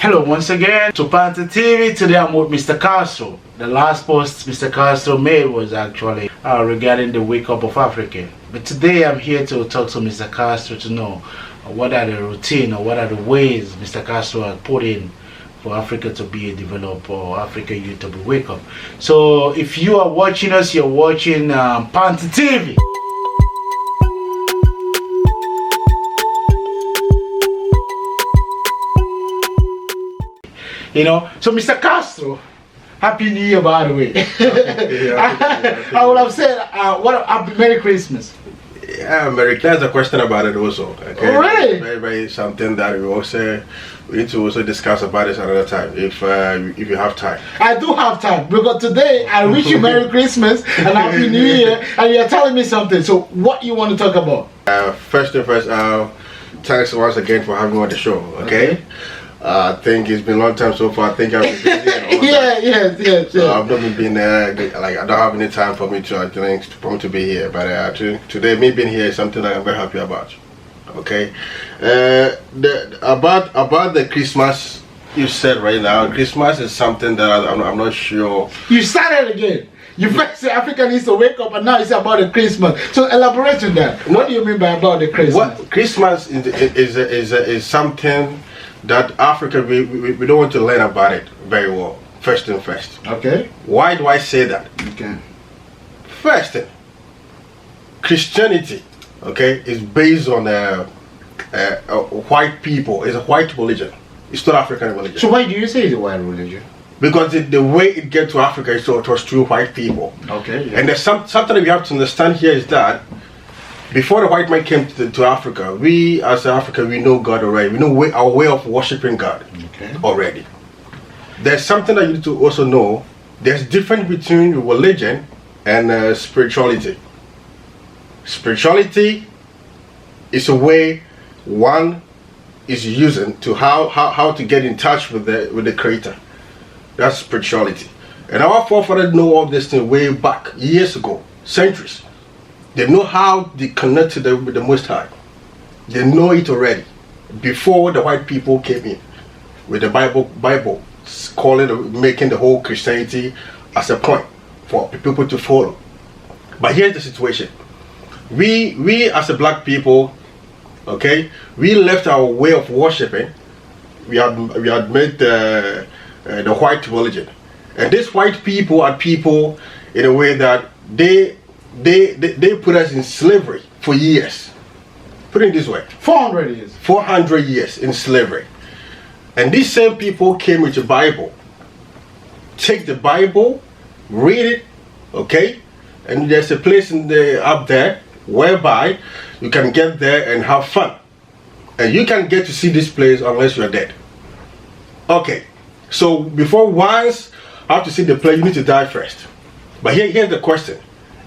Hello once again to Panter TV. Today I'm with Mr. Castro. The last post Mr. Castro made was actually regarding the wake up of Africa. But today I'm here to talk to Mr. Castro to know what are the routine or what are the ways Mr. Castro has put in for Africa to be a developed or Africa youth to be wake up. So if you are watching us, you're watching Panter TV. You know, so Mr. Castro, Happy New Year, by the way. I would have said, Merry Christmas. Yeah, Merry. There's a question about it also. Okay? Oh, really? Very something that we need to also discuss about this another time if you have time. I do have time because today I wish you Merry Christmas and Happy New Year, and you're telling me something. So, what you want to talk about? First and first, thanks once again for having me on the show. Okay. I think it's been a long time so far. I think I've been busy and all that. Yes. So I've not been like I don't have any time for me to be here. But today, me being here is something that I'm very happy about. Okay, about the Christmas you said right now. Christmas is something that I'm not sure. You started again. You first say Africa needs to wake up, and now it's about the Christmas. So elaborate on that. What do you mean by about the Christmas? What Christmas is something that Africa we don't want to learn about it very well. First. Okay. Why do I say that? Okay. First, Christianity, okay, is based on white people. It's a white religion. It's not African religion. So why do you say it's a white religion? Because the way it gets to Africa is it was through white people. Okay. Yeah. And there's something that we have to understand here is that before the white man came to Africa, we as Africa, we know God already. We know our way of worshiping God already. There's something that you need to also know. There's difference between religion and spirituality. Spirituality is a way one is using to how to get in touch with the Creator. That's spirituality. And our forefathers know all this thing way back, years ago, centuries. They know how they connect with the Most High. They know it already before the white people came in with the Bible making the whole Christianity as a point for people to follow. But here's the situation: we as a black people, okay, we left our way of worshiping. We had made the white religion, and these white people are people in a way that they put us in slavery for years. Put it this way: 400 years. 400 years in slavery. And these same people came with the Bible. Take the Bible, read it, okay? And there's a place up there whereby you can get there and have fun. And you can get to see this place unless you're dead. Okay, so before once you have to see the place, you need to die first. But here's the question.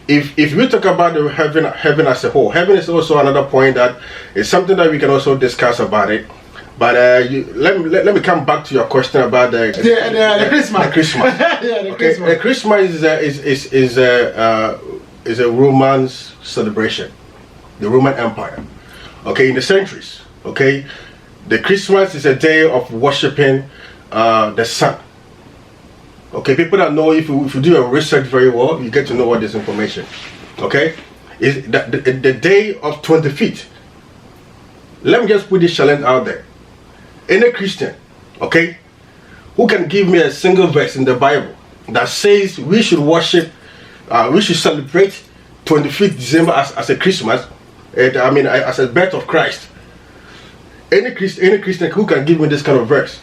If we talk about the heaven as a whole, heaven is also another point that is something that we can also discuss about it. But let me come back to your question about the Christmas. The Christmas. Yeah, the Christmas. The Christmas is a Roman celebration, the Roman Empire. Okay, in the centuries. Okay, the Christmas is a day of worshiping the sun. Okay, people that know, if you do your research very well, you get to know what this information. Okay, is the day of 25th. Let me just put this challenge out there. Any Christian, okay, who can give me a single verse in the Bible that says we should worship, we should celebrate 25th December as a Christmas, as a birth of Christ. Any Christian who can give me this kind of verse,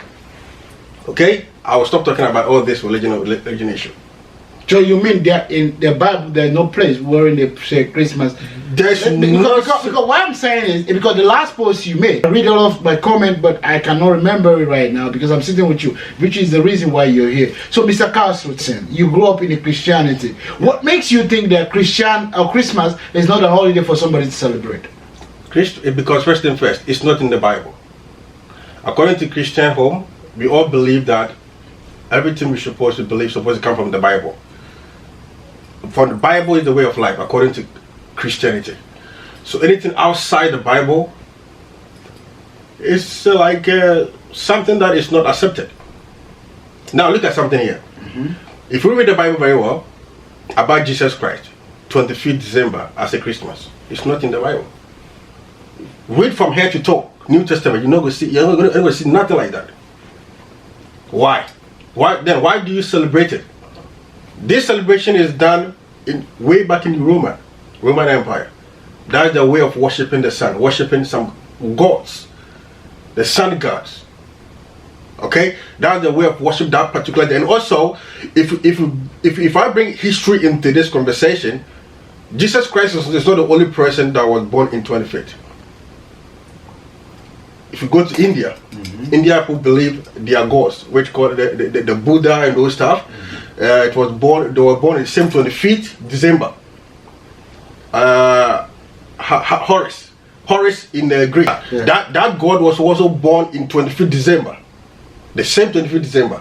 okay, I will stop talking about all this religion issue. So you mean that in the Bible there's no place where they say Christmas? There's because what I'm saying is because the last post you made, I read all of my comment, but I cannot remember it right now because I'm sitting with you, which is the reason why you're here. So Mr. Castro, you grew up in a Christianity. What makes you think that Christmas is not a holiday for somebody to celebrate? Because first and first, it's not in the Bible. According to Christian home, we all believe that everything we're supposed to believe is supposed to come from the Bible. For the Bible is the way of life according to Christianity. So anything outside the Bible is like something that is not accepted. Now look at something here. If you read the Bible very well about Jesus Christ, 25th December as a Christmas, it's not in the Bible. Read from head to toe, New Testament, you're not going to see nothing like that. Why? Why do you celebrate it? This celebration is done way back in the Roman Empire. That's the way of worshiping the sun, worshiping some gods, the sun gods. Okay, that's the way of worship that particular day. And also, if I bring history into this conversation, Jesus Christ is not the only person that was born in 25th. If you go to India, India people believe they are gods, which called the Buddha and those stuff. They were born in the same 25th December. Horus in Greek. Yeah. That god was also born in 25th December. The same 25th December.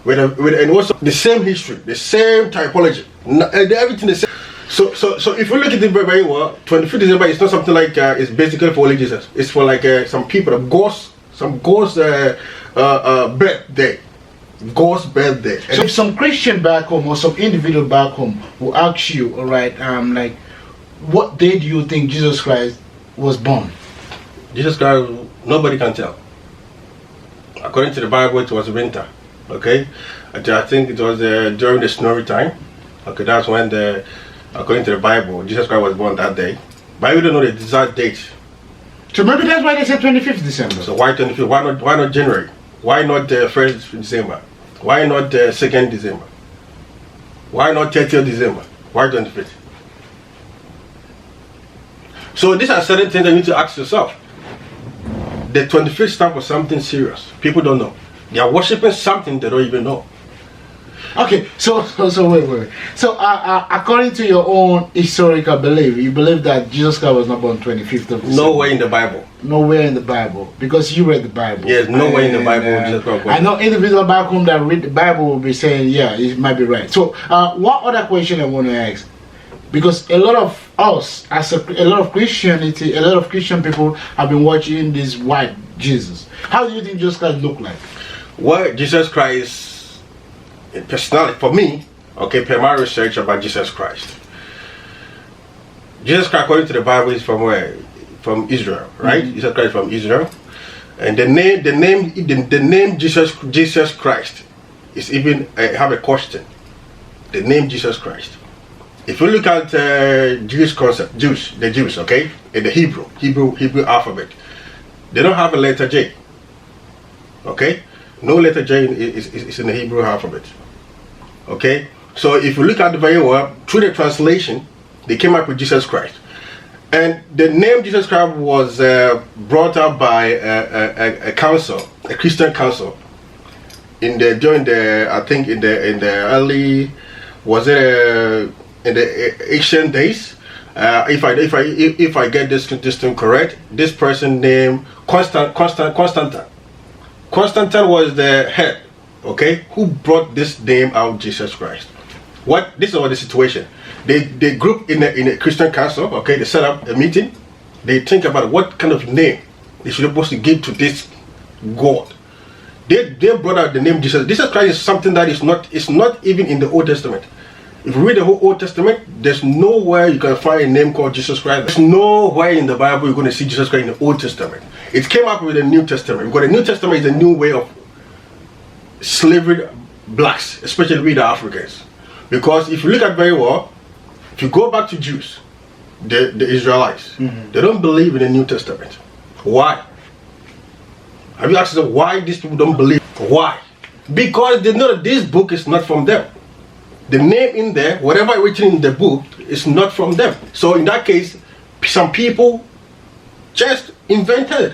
And also the same history, the same typology, everything the same. So if you look at it very well, 25th December is not something like it's basically for only Jesus. It's for like some people, some ghosts birthday. God's birthday. So if some Christian back home or some individual back home will ask you, all right, like, what day do you think Jesus Christ was born? Jesus Christ, nobody can tell. According to the Bible, it was winter. Okay, I think it was during the snowy time. Okay, that's when according to the Bible, Jesus Christ was born that day. But we don't know the exact date. So maybe that's why they said 25th December. So why 25th? Why not January? Why not the 1st December? Why not the 2nd December? Why not 30th December? Why 25th? So these are certain things that you need to ask yourself. The 25th stands for something serious. People don't know. They are worshiping something they don't even know. Okay, so wait. So according to your own historical belief, you believe that Jesus Christ was not born 25th of December? Nowhere in the Bible. Nowhere in the Bible, because you read the Bible. Yes, nowhere in the Bible. Jesus Christ. I know individuals back home that read the Bible will be saying, yeah, it might be right. So what other question I want to ask? Because a lot of us, a lot of Christian people have been watching this white Jesus. How do you think Jesus Christ look like? Well, Jesus Christ, personally, for me, okay, per my research about Jesus Christ. Jesus Christ, according to the Bible, is from where? From Israel, right? Jesus Christ from Israel. And the name Jesus Christ is even have a question. The name Jesus Christ. If you look at Jewish concept, the Jews, okay, in the Hebrew alphabet, they don't have a letter J. Okay, no letter J is in the Hebrew alphabet. Okay, so if you look at the very well through the translation, they came up with Jesus Christ, and the name Jesus Christ was brought up by a council, a Christian council, in the early, was it in the ancient days. If I get this thing correct, this person named Constantine. Constantine was the head, okay, who brought this name out, Jesus Christ. This is what the situation. They group in a Christian council, okay, they set up a meeting, they think about what kind of name they should supposed to give to this God. They brought out the name Jesus. Jesus Christ is something that is not even in the Old Testament. If you read the whole Old Testament, there's nowhere you can find a name called Jesus Christ. There's nowhere in the Bible you're going to see Jesus Christ in the Old Testament. It came up with the New Testament, because the New Testament is a new way of slavery blacks, especially with the Africans. Because if you look at very well, if you go back to Jews, the Israelites, they don't believe in the New Testament. Why? Have you asked them why these people don't believe? Why? Because they know that this book is not from them. The name in there, whatever written in the book, is not from them. So in that case, some people just invented it.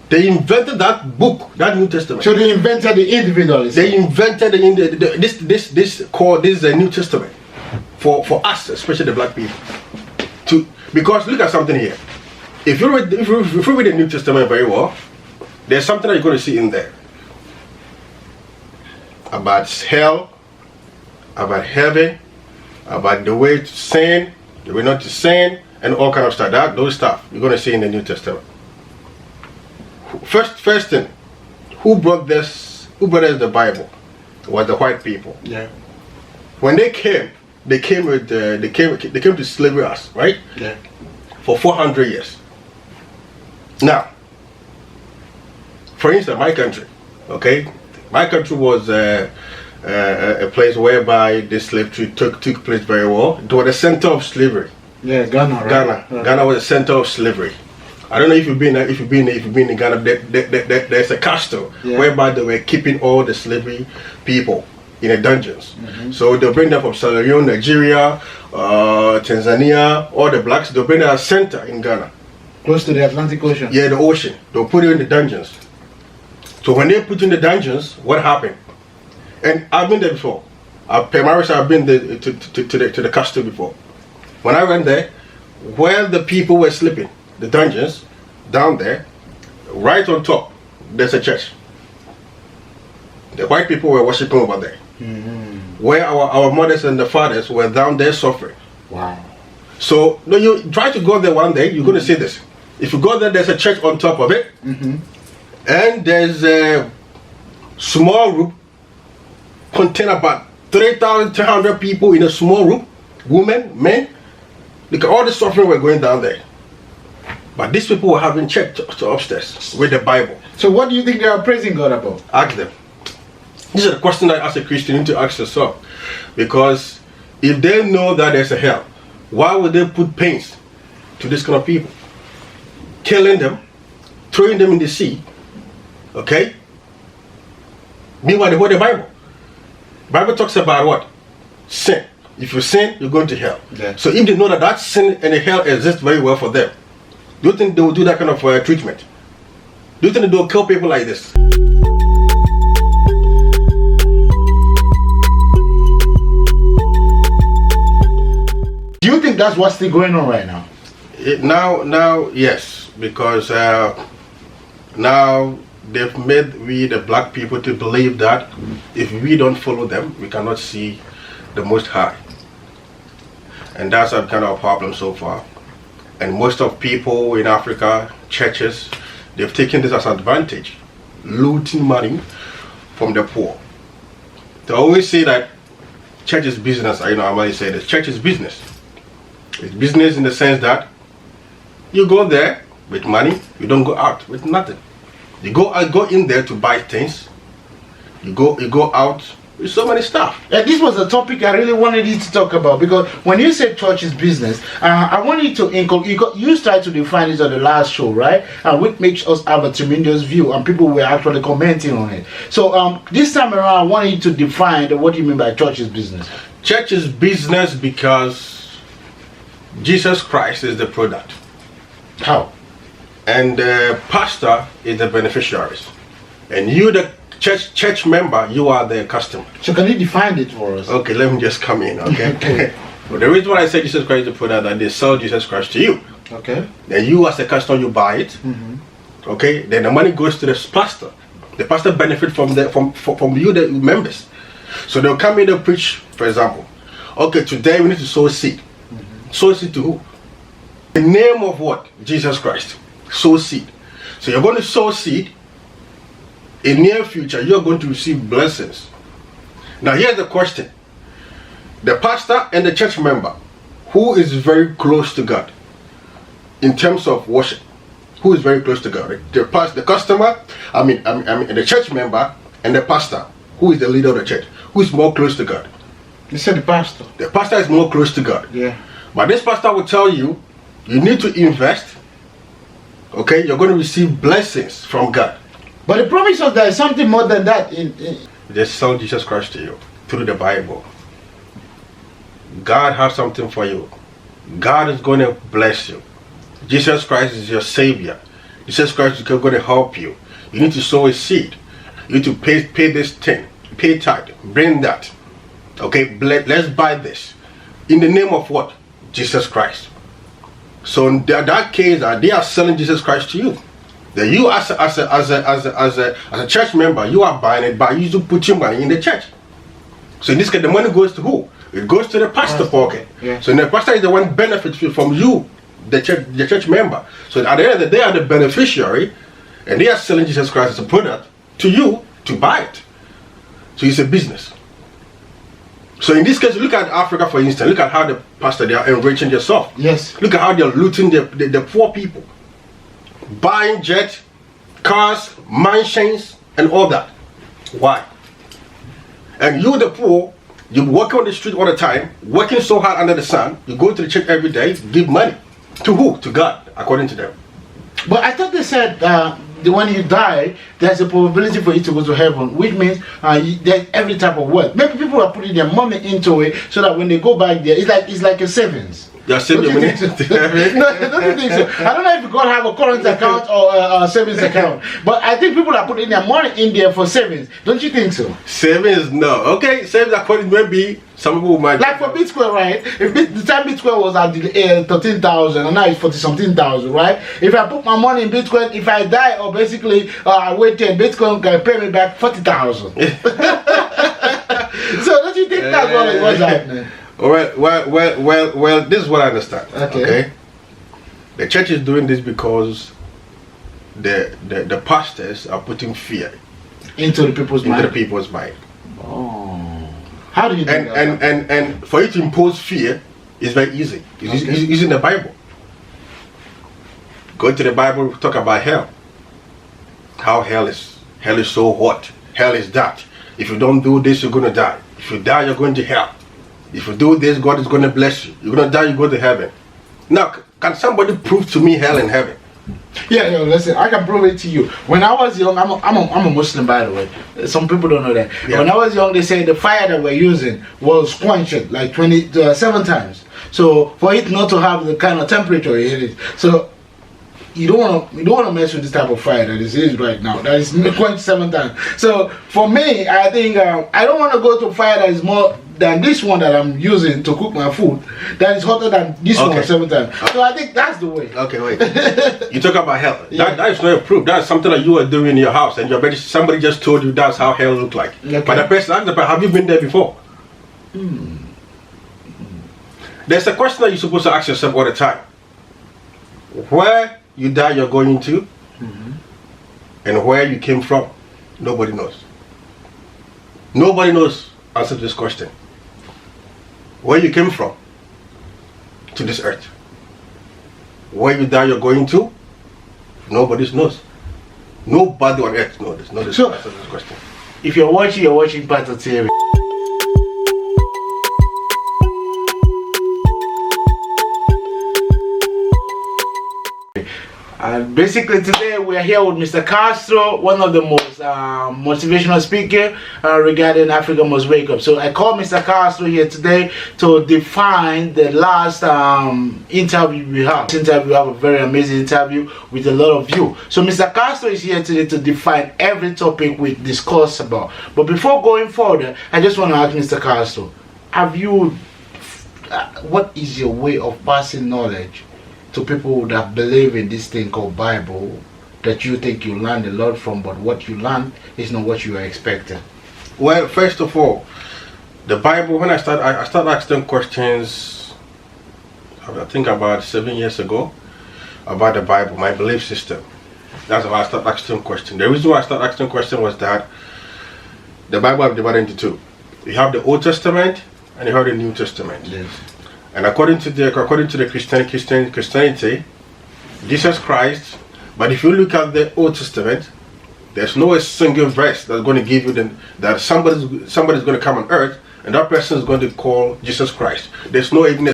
They invented that book, that New Testament. So they invented the individualism. They invented this New Testament for us, especially the black people. Because look at something here. If you read the New Testament very well, there's something that you're going to see in there about hell, about heaven, about the way to sin, the way not to sin, and all kind of stuff. Those stuff you're going to see in the New Testament. First thing, who brought us the Bible was the white people. Yeah. When they came to slavery us, right? Yeah. For 400 years. Now, for instance, my country, okay? My country was a place whereby the slavery took place very well. It was the center of slavery. Yeah, Ghana. Right? Ghana was the center of slavery. I don't know if you've been in Ghana. There's a castle whereby they were keeping all the slavery people in the dungeons. So they'll bring them from Sierra Leone, Nigeria, Tanzania, all the blacks. They'll bring them at center in Ghana, close to the Atlantic Ocean. Yeah, the ocean. They'll put you in the dungeons. So when they put you in the dungeons, what happened? And I've been there before. I've been to the castle before. When I went there, where the people were sleeping, the dungeons, down there, right on top, there's a church. The white people were worshiping over there. Where our mothers and the fathers were down there suffering. Wow. So no, you try to go there one day, you're going to see this. If you go there, there's a church on top of it. And there's a small room contain about 3,300 people in a small room, women, men. Look at all the suffering were going down there. But these people were having church to upstairs with the Bible. So what do you think they are praising God about? Ask them. This is a question that as a Christian you need to ask yourself. Because if they know that there's a hell, why would they put pains to this kind of people? Killing them, throwing them in the sea, okay? Meanwhile, they hold the Bible. Bible talks about what? Sin. If you sin, you're going to hell. Yeah. So if they know that sin and hell exists very well for them, do you think they will do that kind of treatment? Do you think they will kill people like this? Do you think that's what's still going on right now? Now, yes, because now they've made we the black people to believe that if we don't follow them, we cannot see the Most High, and that's a kind of a problem so far. And most of people in Africa, churches, they've taken this as an advantage, looting money from the poor. They always say that church is business. I always say this: church is business. It's business in the sense that you go there with money, you don't go out with nothing. You go in there to buy things. You go out with so many stuff. Yeah, this was a topic I really wanted you to talk about, because when you say church is business, I want you to you tried to define it on the last show, right? And which makes us have a tremendous view, and people were actually commenting on it. So this time around, I want you to define what do you mean by church is business. Church is business because Jesus Christ is the product. How? And the pastor is the beneficiaries. And you, the church member, you are the customer. So can you define it for us? Okay, let me just come in, okay? Okay. Well, the reason why I say Jesus Christ is the product, that they sell Jesus Christ to you. Okay. Then you as a customer, you buy it. Okay, then the money goes to the pastor. The pastor benefits from you, the members. So they'll come in and preach, for example. Okay, today we need to sow seed. Sow seed to who? The name of what? Jesus Christ. Sow seed. So you're going to sow seed. In near future, you're going to receive blessings. Now here's the question. The pastor and the church member, who is very close to God in terms of worship? Who is very close to God? The customer, the church member and the pastor, who is the leader of the church? Who is more close to God? You said the pastor. The pastor is more close to God. Yeah. But this pastor will tell you, you need to invest. Okay, you're going to receive blessings from God. But the promise was there is something more than that. They sell Jesus Christ to you through the Bible. God has something for you. God is going to bless you. Jesus Christ is your Savior. Jesus Christ is going to help you. You need to sow a seed. You need to pay this thing. Pay tithe. Bring that. Okay, let's buy this. In the name of what? Jesus Christ. So in that case, they are selling Jesus Christ to you. Then you as a church member, you are buying it by you to put your money in the church. So in this case, the money goes to who? It goes to the pastor pocket. Yeah. So the pastor is the one benefits from you, the church member. So at the end of the day, they are the beneficiary, and they are selling Jesus Christ as a product to you to buy it. So it's a business. So in this case, look at Africa, for instance. Look at how the pastor, they are enriching themselves. Yes. Look at how they are looting the poor people. Buying jets, cars, mansions, and all that. Why? And you, the poor, you work on the street all the time, working so hard under the sun. You go to the church every day, give money. To who? To God, according to them. But I thought they said when you die, there's a probability for you to go to heaven, which means there's every type of wealth. Maybe people are putting their money into it so that when they go back there, it's like a savings. They are saving money. No, don't you think so? I don't know if God have a current account or a savings account, but I think people are putting their money in there for savings. Don't you think so? Savings, no. Okay, savings according maybe some people might. Like for Bitcoin, right? If the time Bitcoin was at 13,000 and now it's 40-something thousand, right? If I put my money in Bitcoin, if I die or basically I wait till Bitcoin can pay me back 40,000. So don't you think that's what's happening? Well, this is what I understand. Okay. The church is doing this because the pastors are putting fear into the people's mind. Oh. How do you do that? And for you to impose fear is very easy. It's using the Bible. Go to the Bible, talk about hell. How hell is so hot. Hell is that. If you don't do this, you're gonna die. If you die, you're going to hell. If you do this, God is going to bless you. You're going to die, you go to heaven. Now, can somebody prove to me hell and heaven? Yeah, listen, I can prove it to you. When I was young, I'm a Muslim, by the way. Some people don't know that. Yeah. When I was young, they say the fire that we're using was quenched like 7 times. So for it not to have the kind of temperature it is, so you don't want to mess with this type of fire that is right now. That is quenched 7 times. So for me, I think I don't want to go to fire that is more than this one that I'm using to cook my food, that is hotter than this one 7 times. So I think that's the way. Okay, wait. You talk about hell. Yeah. That is not a proof. That's something that you are doing in your house, and somebody just told you that's how hell look like. Okay. But the person asked, have you been there before? There's a question that you're supposed to ask yourself all the time. Where you die, you're going to, and where you came from, nobody knows. Nobody knows answer to this question. Where you came from to this earth. Where you die, you're going to, nobody knows. Nobody on earth knows this. So, answer to this question. If you're watching Panter Se2. And basically today we are here with Mr. Castro, one of the most motivational speakers regarding Africa Must Wake Up. So I called Mr. Castro here today to define the last interview we have. This interview, we have a very amazing interview with a lot of you. So Mr. Castro is here today to define every topic we discuss about. But before going further, I just want to ask Mr. Castro, what is your way of passing knowledge to people that believe in this thing called Bible, that you think you learned a lot from, but what you learned is not what you were expecting? Well, first of all, the Bible, when I started asking questions, I think about 7 years ago, about the Bible, my belief system. That's how I started asking questions. The reason why I started asking questions was that the Bible is divided into 2. You have the Old Testament and you have the New Testament. Yes. And according to the Christianity, Jesus Christ. But if you look at the Old Testament, there's no a single verse that's going to give you that somebody's going to come on earth and that person is going to call Jesus Christ. There's no even